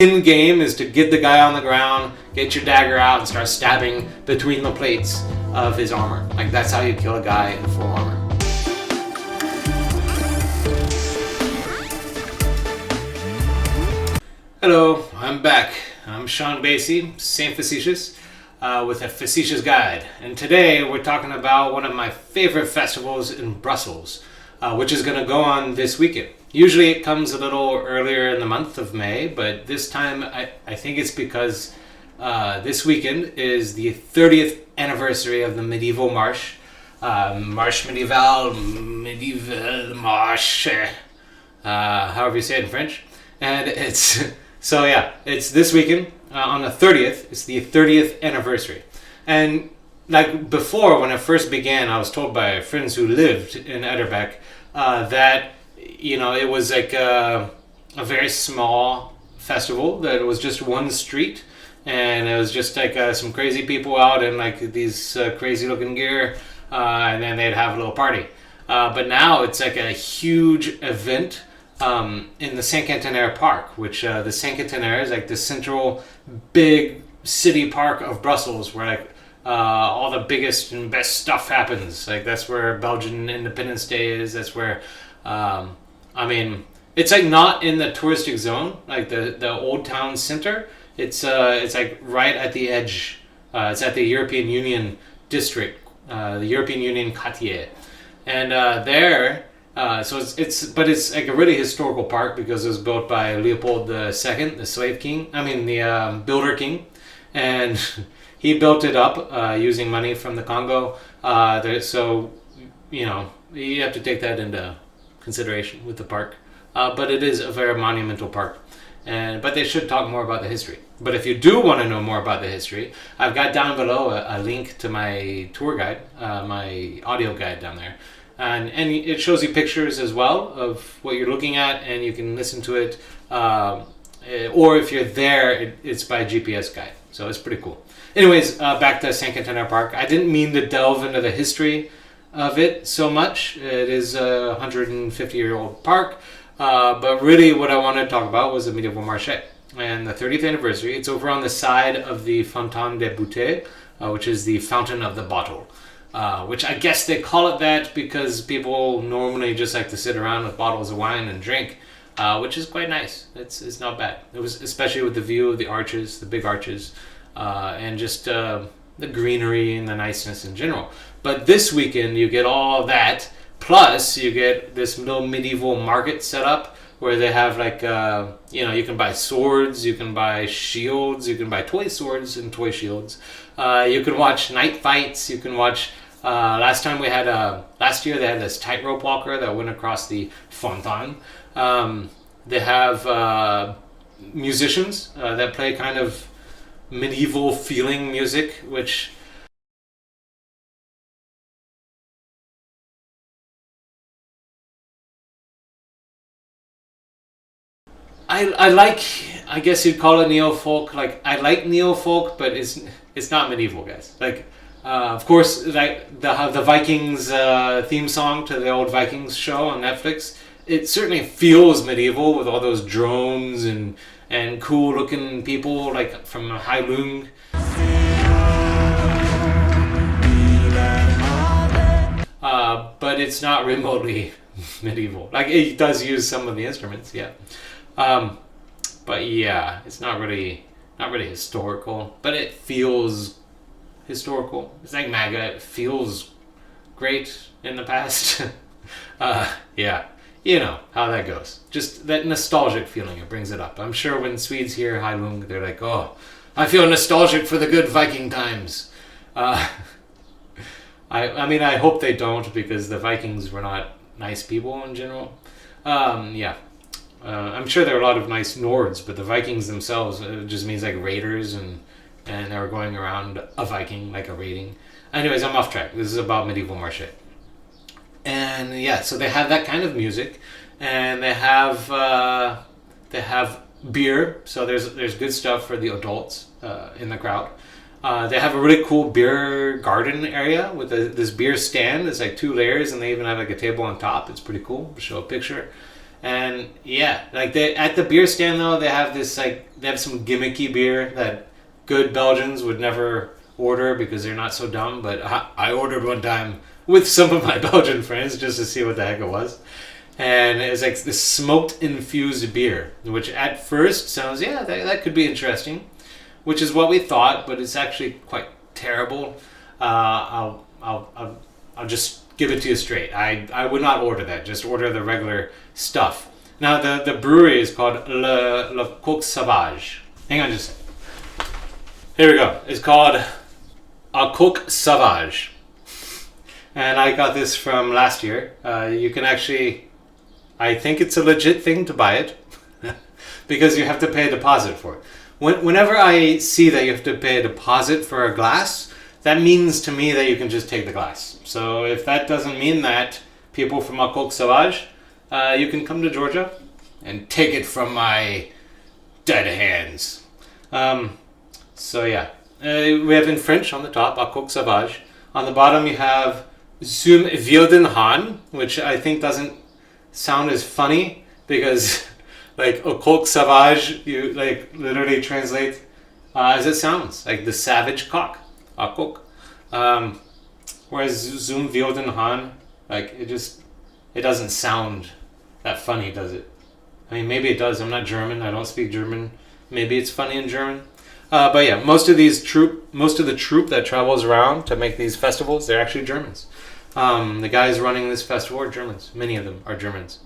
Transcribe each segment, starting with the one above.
end game is to get the guy on the ground, get your dagger out, and start stabbing between the plates of his armor. Like, that's how you kill a guy in full armor. Hello, I'm back. I'm Sean Basie, Saint Facetious, with a facetious guide. And today we're talking about one of my favorite festivals in Brussels, which is going to go on this weekend. Usually it comes a little earlier in the month of May, but this time I think it's because this weekend is the 30th anniversary of the medieval Marche. Marche medieval, Marche, however you say it in French. And it's, so yeah, it's this weekend on the 30th. It's the 30th anniversary. And like before, when it first began, I was told by friends who lived in Ederbeck that, you know, it was like a very small festival, that it was just one street, and it was just like some crazy people out in like these crazy looking gear, and then they'd have a little party. But now it's like a huge event in the Cinquantenaire Park, which the Cinquantenaire is like the central big city park of Brussels, where like all the biggest and best stuff happens. Like, that's where Belgian Independence Day is. That's where I mean, it's like not in the touristic zone, like the old town center. It's like right at the edge. It's at the European Union district, the European Union quartier, and there. So it's like a really historical park because it was built by Leopold II, the slave king. I mean, the builder king, and he built it up using money from the Congo. So, you know, you have to take that into consideration with the park. But it is a very monumental park. But they should talk more about the history. But if you do want to know more about the history, I've got down below a link to my tour guide, my audio guide down there. And it shows you pictures as well of what you're looking at, and you can listen to it. Or if you're there, it's by GPS guide. So it's pretty cool. Anyways, back to Cinquantenaire Park. I didn't mean to delve into the history of it so much. It is a 150-year-old park. But really what I wanted to talk about was the medieval Marche and the 30th anniversary. It's over on the side of the Fontaine des Bouteilles, which is the fountain of the bottle. Which I guess they call it that because people normally just like to sit around with bottles of wine and drink, which is quite nice. It's not bad. It was, especially with the view of the arches, the big arches, and just the greenery and the niceness in general. But this weekend you get all that, plus you get this little medieval market set up where they have like, you know, you can buy swords, you can buy shields, you can buy toy swords and toy shields. You can watch night fights, you can watch, last year they had this tightrope walker that went across the Fontaine. They have musicians that play kind of medieval feeling music, which I like. I guess you'd call it neo-folk. Like, I like neo-folk, but it's not medieval, guys. Like, of course, like the Vikings theme song to the old Vikings show on Netflix, it certainly feels medieval with all those drones and cool looking people like from Heilung. But it's not remotely medieval. Like, it does use some of the instruments, yeah. But yeah, it's not really historical, but it feels historical. It's like MAGA. It feels great in the past. Yeah, you know how that goes. Just that nostalgic feeling, it brings it up. I'm sure when Swedes hear Heilung, they're like, oh, I feel nostalgic for the good Viking times. I mean, I hope they don't, because the Vikings were not nice people in general. Yeah. I'm sure there are a lot of nice Nords, but the Vikings themselves, it just means like raiders, and they were going around a Viking, like a raiding. Anyways, I'm off track. This is about medieval Marche. And yeah, so they have that kind of music, and they have beer. So there's good stuff for the adults in the crowd. They have a really cool beer garden area with this beer stand. It's like 2 layers, and they even have like a table on top. It's pretty cool. I'll show a picture. And yeah, like they at the beer stand though, they have this like they have some gimmicky beer that good Belgians would never order because they're not so dumb. But I ordered one time with some of my Belgian friends just to see what the heck it was. And it's like this smoked infused beer, which at first sounds, yeah, that could be interesting, which is what we thought, but it's actually quite terrible. I'll just give it to you straight. I would not order that. Just order the regular stuff. Now the brewery is called Le Coq Sauvage. Hang on just a second. Here we go. It's called A Coq Sauvage. And I got this from last year. You can actually, I think it's a legit thing to buy it because you have to pay a deposit for it. Whenever I see that you have to pay a deposit for a glass, that means to me that you can just take the glass. So if that doesn't mean that, people from A Coq Sauvage, you can come to Georgia and take it from my dead hands. So yeah, we have in French on the top, A Coq Sauvage. On the bottom you have Zum Wilden Hahn, which I think doesn't sound as funny because like A Coq Sauvage, you like literally translate as it sounds, like the savage cock, A Coq. Whereas Zum Wilden Hahn, like it doesn't sound that funny, does it? I mean, maybe it does. I'm not German. I don't speak German. Maybe it's funny in German. But yeah, most of the troupe that travels around to make these festivals, they're actually Germans. The guys running this festival are Germans. Many of them are Germans.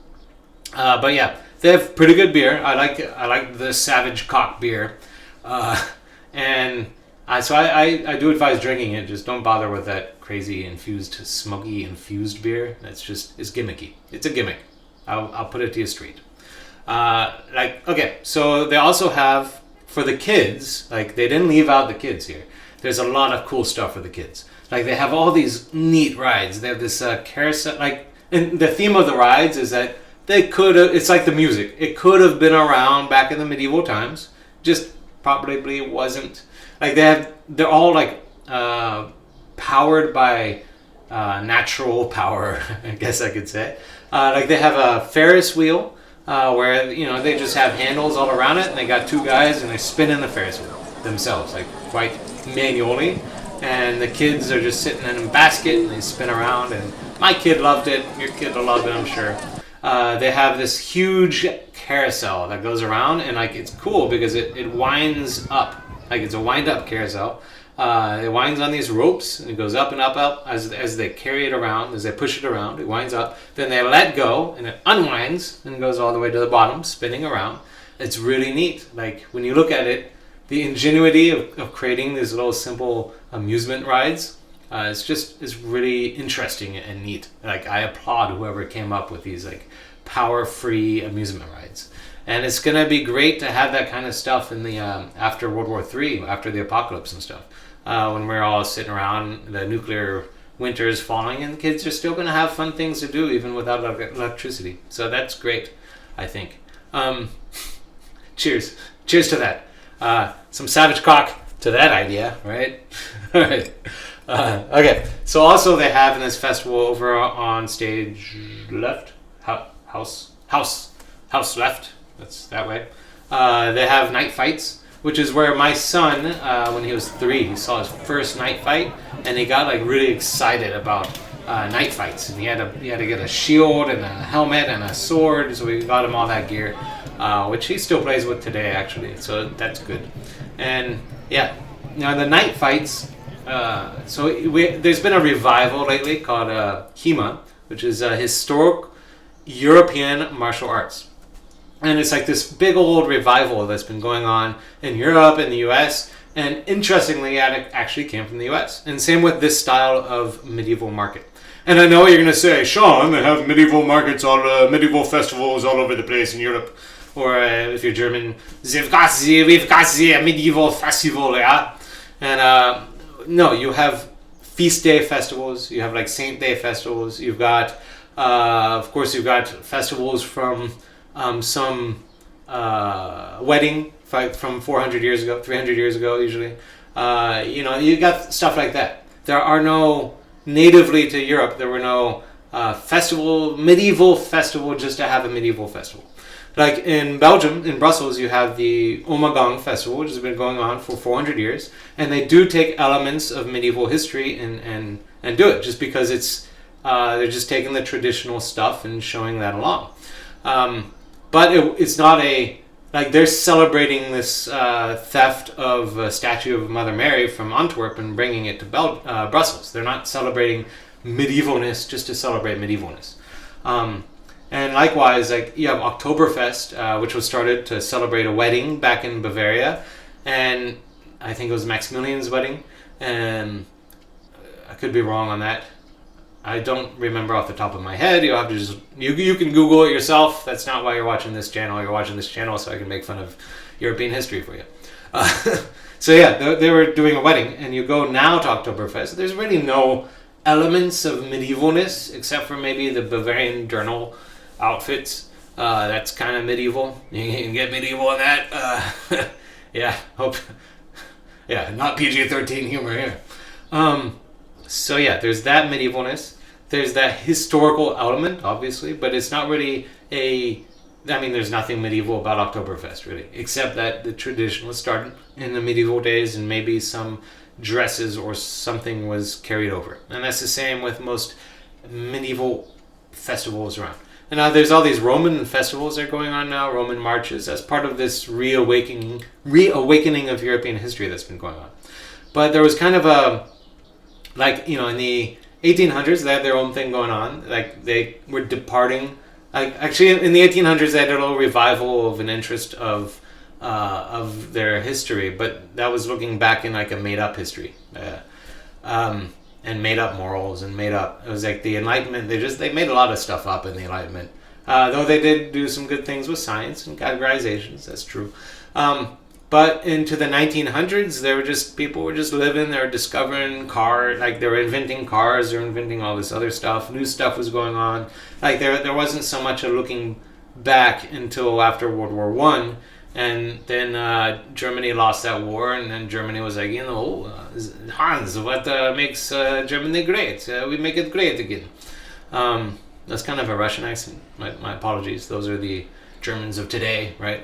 But yeah, they have pretty good beer. I like the Savage Cock beer, and so I do advise drinking it. Just don't bother with that crazy smoky infused beer. It's gimmicky. It's a gimmick. I'll put it to you straight. Okay, so they also have for the kids. Like they didn't leave out the kids here. There's a lot of cool stuff for the kids. Like they have all these neat rides. They have this carousel. And the theme of the rides is that they could have. It's like the music. It could have been around back in the medieval times. Just probably wasn't. Like they're all like powered by natural power. I guess I could say. Like they have a Ferris wheel where they just have handles all around it, and they got two guys and they spin in the Ferris wheel themselves, like quite manually. And the kids are just sitting in a basket and they spin around. And my kid loved it. Your kid will love it, I'm sure. They have this huge carousel that goes around, and like it's cool because it winds up. Like it's a wind-up carousel. It winds on these ropes, and it goes up and up as they carry it around, as they push it around. It winds up. Then they let go, and it unwinds and goes all the way to the bottom, spinning around. It's really neat. Like when you look at it, the ingenuity of creating these little simple amusement rides is really interesting and neat. Like I applaud whoever came up with these like power-free amusement rides. And it's gonna be great to have that kind of stuff in the after World War III, after the apocalypse and stuff, when we're all sitting around, the nuclear winter is falling, and the kids are still gonna have fun things to do even without electricity. So that's great, I think. Cheers to that. Some savage cock to that idea, right? All right. Okay. So also they have in this festival over on stage left, house left. That's that way. They have night fights, which is where my son, when he was 3, he saw his first night fight, and he got like really excited about night fights, and he had to get a shield and a helmet and a sword. So we got him all that gear, which he still plays with today, actually. So that's good. And yeah, now the night fights. There's been a revival lately called HEMA, which is historic European martial arts. And it's like this big old revival that's been going on in Europe and the US. And interestingly, it actually came from the US. And same with this style of medieval market. And I know what you're going to say, Sean, they have medieval markets, medieval festivals all over the place in Europe. Or if you're German, we've got the medieval festival, yeah? And no, you have feast day festivals. You have like Saint Day festivals. You've got, of course, you've got festivals from some wedding from 400 years ago, 300 years ago, usually. You got stuff like that. There are no, natively to Europe, there were no medieval festival, just to have a medieval festival. Like in Belgium, in Brussels, you have the Omegang Festival, which has been going on for 400 years, and they do take elements of medieval history and do it, just because they're just taking the traditional stuff and showing that along. But it's not they're celebrating this theft of a statue of Mother Mary from Antwerp and bringing it to Brussels. They're not celebrating medievalness just to celebrate medievalness. And likewise, like you have Oktoberfest, which was started to celebrate a wedding back in Bavaria, and I think it was Maximilian's wedding, and I could be wrong on that. I don't remember off the top of my head. You'll have to just you can Google it yourself. That's not why you're watching this channel. You're watching this channel so I can make fun of European history for you. So yeah, they were doing a wedding, and you go now to Oktoberfest. There's really no elements of medievalness except for maybe the Bavarian journal outfits. That's kind of medieval. You can get medieval in that. Yeah, hope. Yeah, not PG-13 humor here. So yeah, there's that medievalness. There's that historical element, obviously, but it's not really there's nothing medieval about Oktoberfest, really, except that the tradition was started in the medieval days and maybe some dresses or something was carried over. And that's the same with most medieval festivals around. And now there's all these Roman festivals that are going on now, Roman marches, as part of this reawakening of European history that's been going on. But there was kind of in the 1800s, they had their own thing going on. Like, they were departing. Actually, in the 1800s, they had a little revival of an interest of their history, but that was looking back in like a made-up history, and made-up morals, and it was like the Enlightenment. They made a lot of stuff up in the Enlightenment, though they did do some good things with science and categorizations. That's true. But into the 1900s, people were just living. They were discovering cars, like they were inventing cars. They were inventing all this other stuff. New stuff was going on. Like there wasn't so much a looking back until after World War I. And then Germany lost that war, and then Germany was like, Hans, what makes Germany great? We make it great again. That's kind of a Russian accent. My apologies. Those are the Germans of today, right?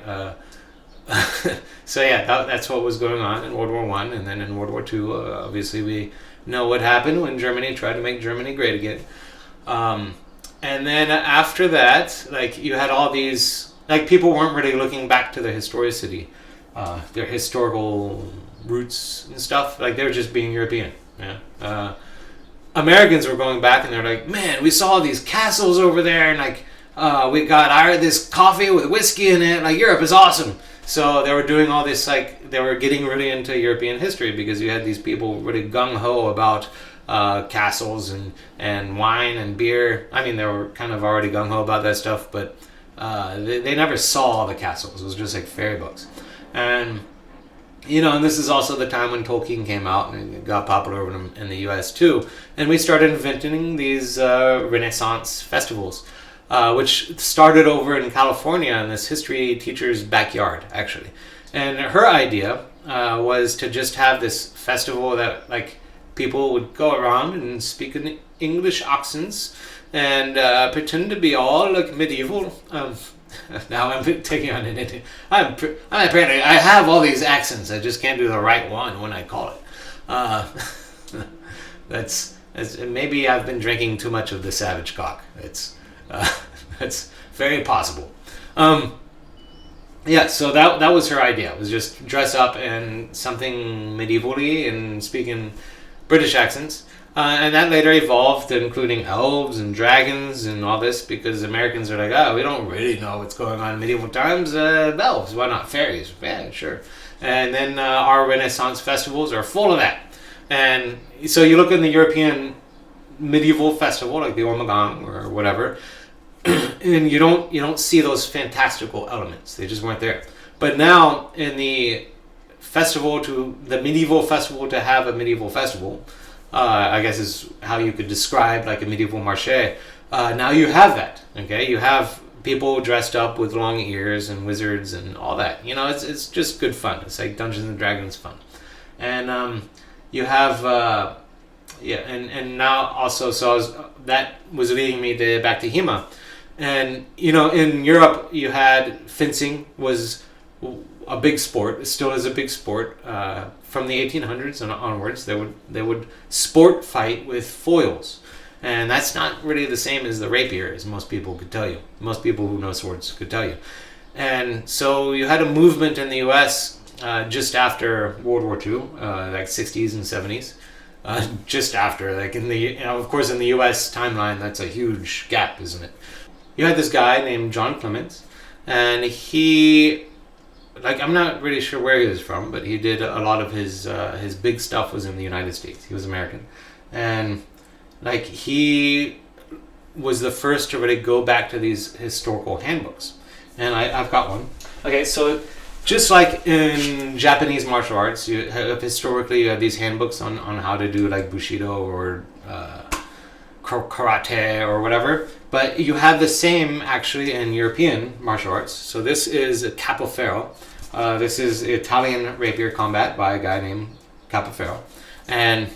So yeah, that's what was going on in World War I, and then in World War II, obviously we know what happened when Germany tried to make Germany great again. And then after that, like you had all these, like people weren't really looking back to their historicity, their historical roots and stuff. Like they were just being European. Yeah. Americans were going back and they're like, man, we saw these castles over there, and like we got this coffee with whiskey in it. Like Europe is awesome. So they were doing all this, like they were getting really into European history because you had these people really gung-ho about castles and wine and beer. I mean, they were kind of already gung-ho about that stuff, but they never saw the castles. It was just like fairy books. And, and this is also the time when Tolkien came out and it got popular in the US too. And we started inventing these Renaissance festivals. Which started over in California in this history teacher's backyard, actually. And her idea was to just have this festival that, like, people would go around and speak in English accents and pretend to be all, like, medieval. Now I'm taking on an Indian. Apparently, I have all these accents. I just can't do the right one when I call it. That's maybe I've been drinking too much of the Savage Cock. That's very possible. Yeah, so that was her idea. It was just dress up in something medievally and speaking British accents. And that later evolved, including elves and dragons and all this, because Americans are like, we don't really know what's going on in medieval times. Elves, why not? Fairies, yeah, sure. And then our Renaissance festivals are full of that. And so you look in the European medieval festival, like the Omegang or whatever, and you don't see those fantastical elements. They just weren't there. But now in the medieval festival, to have a medieval festival, I guess is how you could describe like a medieval marche. Now you have that. Okay, you have people dressed up with long ears and wizards and all that. It's just good fun. It's like Dungeons and Dragons fun. And you have Yeah, and now also, so that was leading me back to HEMA. And, in Europe, you had fencing was a big sport. It still is a big sport. From the 1800s and onwards, they would sport fight with foils. And that's not really the same as the rapier, as most people could tell you. Most people who know swords could tell you. And so you had a movement in the U.S. Just after World War II, like 60s and 70s. Just after, like of course, in the U.S. timeline, that's a huge gap, isn't it? You had this guy named John Clements, and he, I'm not really sure where he was from, but he did a lot of his big stuff was in the United States. He was American, and he was the first to really go back to these historical handbooks, and I've got one. Okay, so just like in Japanese martial arts, you have these handbooks on how to do like Bushido or karate or whatever, but you have the same actually in European martial arts. So this is a Capoferro. This is Italian rapier combat by a guy named Capoferro, and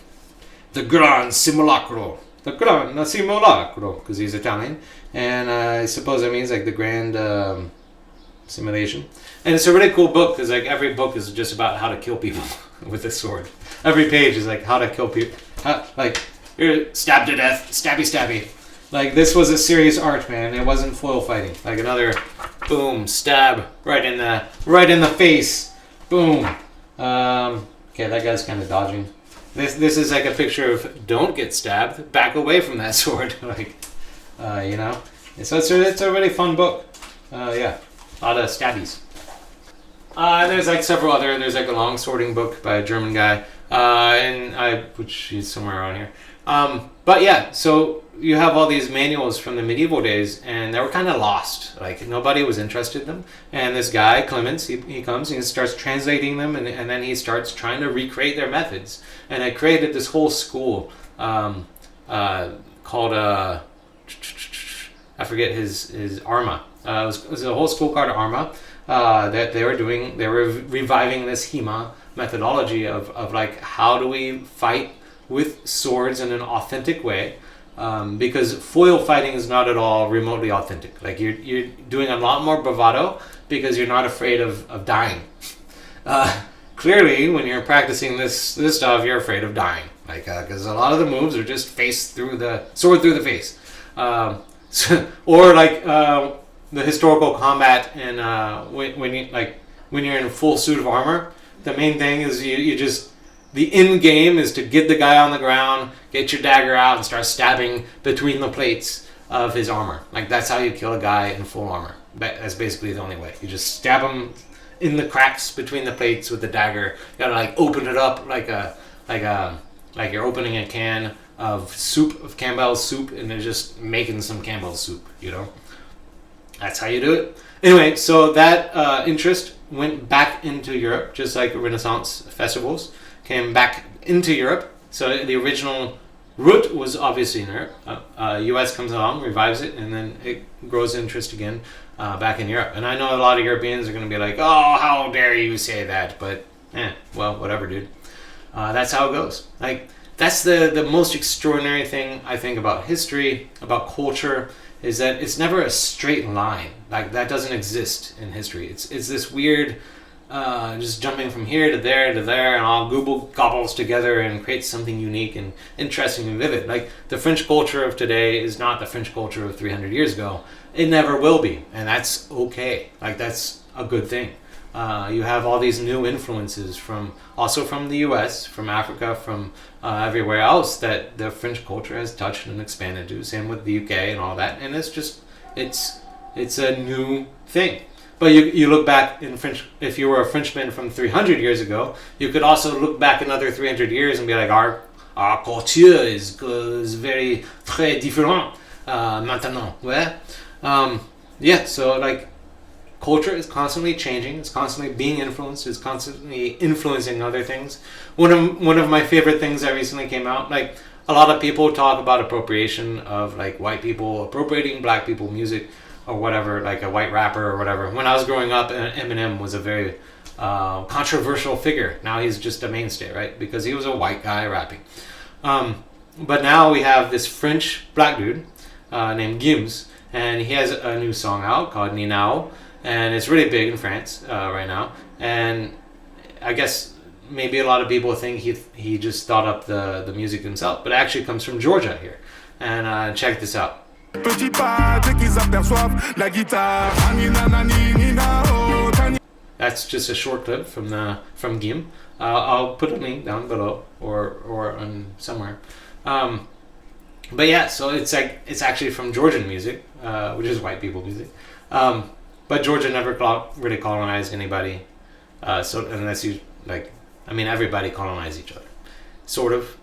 the Gran Simulacro. The Gran Simulacro, because he's Italian, and I suppose that means like the grand simulation. And it's a really cool book because like every book is just about how to kill people with a sword. Every page is like how to kill people. You're stabbed to death, stabby stabby. Like this was a serious art, man. It wasn't foil fighting. Like another boom, stab right in the face. Boom. Okay, that guy's kind of dodging. This is like a picture of don't get stabbed, back away from that sword. So it's a really fun book. Yeah, a lot of stabbies. There's like several other. There's like a long sorting book by a German guy, which is somewhere around here. But yeah, so you have all these manuals from the medieval days, and they were kind of lost. Like nobody was interested in them. And this guy Clements, he comes and he starts translating them, and then he starts trying to recreate their methods. And I created this whole school called I forget his Arma. It was a whole school called Arma. That they were reviving this HEMA methodology of like how do we fight with swords in an authentic way, because foil fighting is not at all remotely authentic. Like you're doing a lot more bravado because you're not afraid of dying. Clearly, when you're practicing this stuff, you're afraid of dying. Like because a lot of the moves are just sword through the face, or like. The historical combat and when you're in a full suit of armor, the main thing is you just the end game is to get the guy on the ground, get your dagger out, and start stabbing between the plates of his armor. Like that's how you kill a guy in full armor. That's basically the only way. You just stab him in the cracks between the plates with the dagger. You gotta like open it up like you're opening a can of Campbell's soup, and they're just making some Campbell's soup. That's how you do it. Anyway, so that interest went back into Europe, just like Renaissance festivals came back into Europe. So the original root was obviously in Europe. U.S. comes along, revives it, and then it grows interest again back in Europe. And I know a lot of Europeans are going to be like, oh, how dare you say that? But, well, whatever, dude. That's how it goes. Like, that's the most extraordinary thing I think about history, about culture, is that it's never a straight line. Like that doesn't exist in history. It's this weird, just jumping from here to there, and all gobbles together and creates something unique and interesting and vivid. Like the French culture of today is not the French culture of 300 years ago. It never will be, and that's okay. Like that's a good thing. You have all these new influences from the U.S., from Africa, from everywhere else that the French culture has touched and expanded to. Same with the U.K. and all that. And it's a new thing. But you look back in French. If you were a Frenchman from 300 years ago, you could also look back another 300 years and be like, our culture is very très différent maintenant. Ouais. So like. Culture is constantly changing. It's constantly being influenced. It's constantly influencing other things. One of my favorite things that recently came out, like a lot of people talk about appropriation of like white people appropriating black people music or whatever, like a white rapper or whatever. When I was growing up, Eminem was a very controversial figure. Now he's just a mainstay, right? Because he was a white guy rapping. But now we have this French black dude named Gims, and he has a new song out called Ni Nao, and it's really big in France right now. And I guess maybe a lot of people think he just thought up the music himself, but it actually comes from Georgia here. And check this out. That's just a short clip from Gim. I'll put a link down below or on somewhere. But yeah, so it's actually from Georgian music, which is white people music. But Georgia never really colonized anybody. So unless you everybody colonized each other, sort of.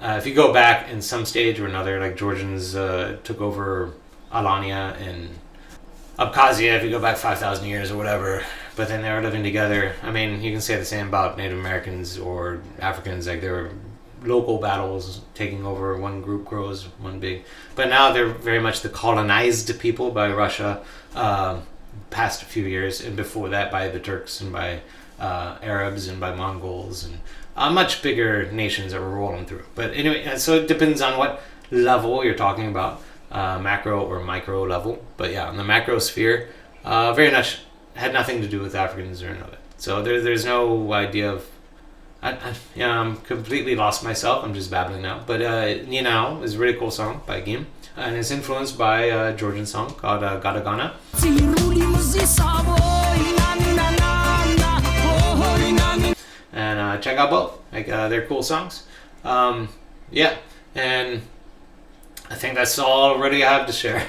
If you go back in some stage or another, like Georgians took over Alania and Abkhazia, if you go back 5,000 years or whatever, but then they were living together. I mean, you can say the same about Native Americans or Africans, like there were local battles taking over, one group grows, one big. But now they're very much the colonized people by Russia, past a few years, and before that by the Turks and by Arabs and by Mongols and much bigger nations that we're rolling through. But anyway, so it depends on what level you're talking about, macro or micro level. But yeah, on the macro sphere, very much had nothing to do with Africans or none of it. So there's no idea of. I'm completely lost myself. I'm just babbling now. But Ni Nao is a really cool song by Gim, and it's influenced by a Georgian song called Gadagana. And check out both. They're cool songs. Yeah, and I think that's all really I have to share.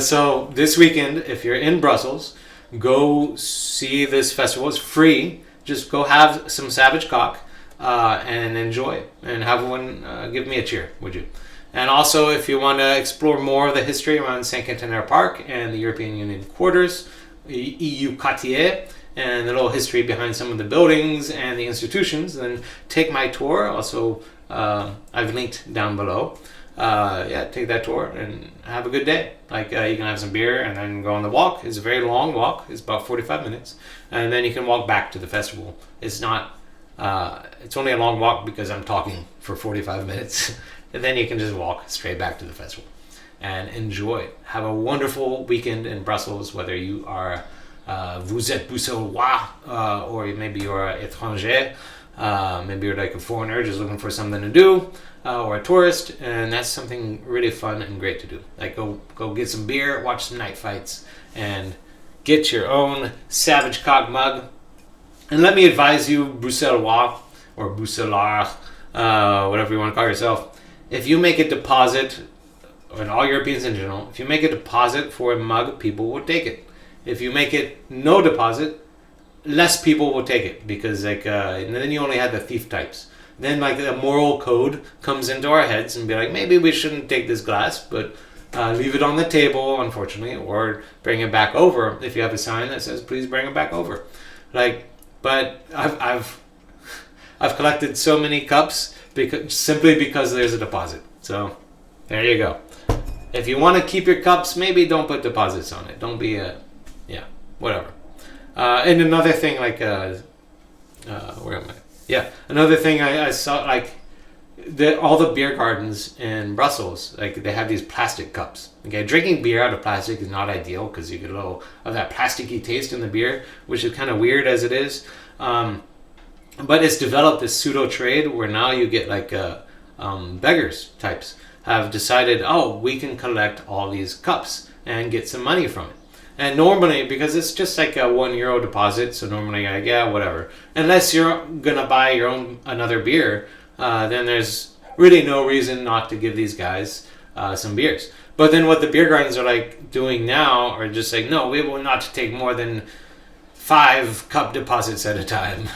So this weekend, if you're in Brussels, go see this festival. It's free. Just go have some Savage Cock and enjoy it. And have one give me a cheer, would you? And also, if you want to explore more of the history around Saint-Quentin Park and the European Union quarters, EU Quartier, and the little history behind some of the buildings and the institutions, then take my tour. Also, I've linked down below. Take that tour and have a good day. You can have some beer and then go on the walk. It's a very long walk. It's about 45 minutes. And then you can walk back to the festival. It's not, it's only a long walk because I'm talking for 45 minutes. And then you can just walk straight back to the festival and enjoy it. Have a wonderful weekend in Brussels, whether you are vous êtes bruxellois, or maybe you're étranger, maybe you're like a foreigner just looking for something to do, or a tourist, and that's something really fun and great to do. Go get some beer, watch some night fights, and get your own Savage Cock mug. And let me advise you, bruxellois or bruxellard, whatever you want to call yourself, if you make a deposit, and all Europeans in general, if you make a deposit for a mug, people will take it. If you make it no deposit, less people will take it, because and then you only have the thief types. Then the moral code comes into our heads and be like, maybe we shouldn't take this glass, but leave it on the table, unfortunately, or bring it back over if you have a sign that says please bring it back over. But I've collected so many cups simply because there's a deposit. So there you go. If you want to keep your cups, maybe don't put deposits on it. Don't be whatever. And another thing, where am I? Yeah, another thing I saw, all the beer gardens in Brussels, they have these plastic cups. Okay, drinking beer out of plastic is not ideal because you get a little of that plasticky taste in the beer, which is kind of weird as it is. But it's developed this pseudo trade where now you get beggars types have decided, we can collect all these cups and get some money from it. And normally, because it's just a €1 deposit, so normally whatever. Unless you're gonna buy another beer, then there's really no reason not to give these guys some beers. But then what the beer gardens are doing now are just saying, no, we will not take more than 5 cup deposits at a time.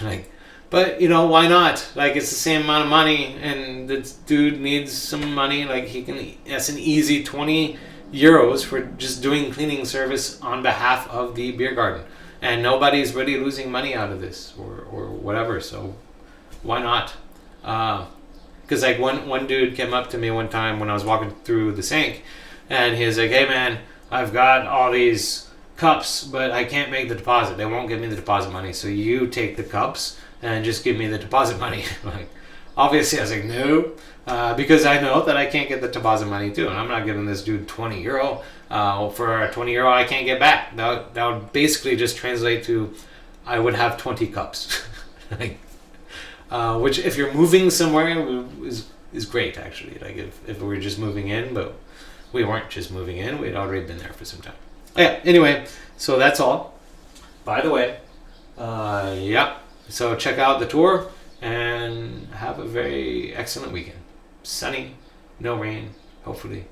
But why not? It's the same amount of money, and this dude needs some money. That's an easy €20 for just doing cleaning service on behalf of the beer garden, and nobody's really losing money out of this or whatever. So why not? Because one dude came up to me one time when I was walking through the sink, and he was like, "Hey man, I've got all these cups, but I can't make the deposit. They won't give me the deposit money. So you take the cups and just give me the deposit money." obviously I was like, no, because I know that I can't get the deposit money too, and I'm not giving this dude €20 for a €20 I can't get back. That would basically just translate to I would have 20 cups, like, which if you're moving somewhere is great actually. Like if we were just moving in, but we weren't just moving in; we'd already been there for some time. Yeah. Anyway, so that's all. By the way, yeah. So check out the tour and have a very excellent weekend. Sunny, no rain, hopefully.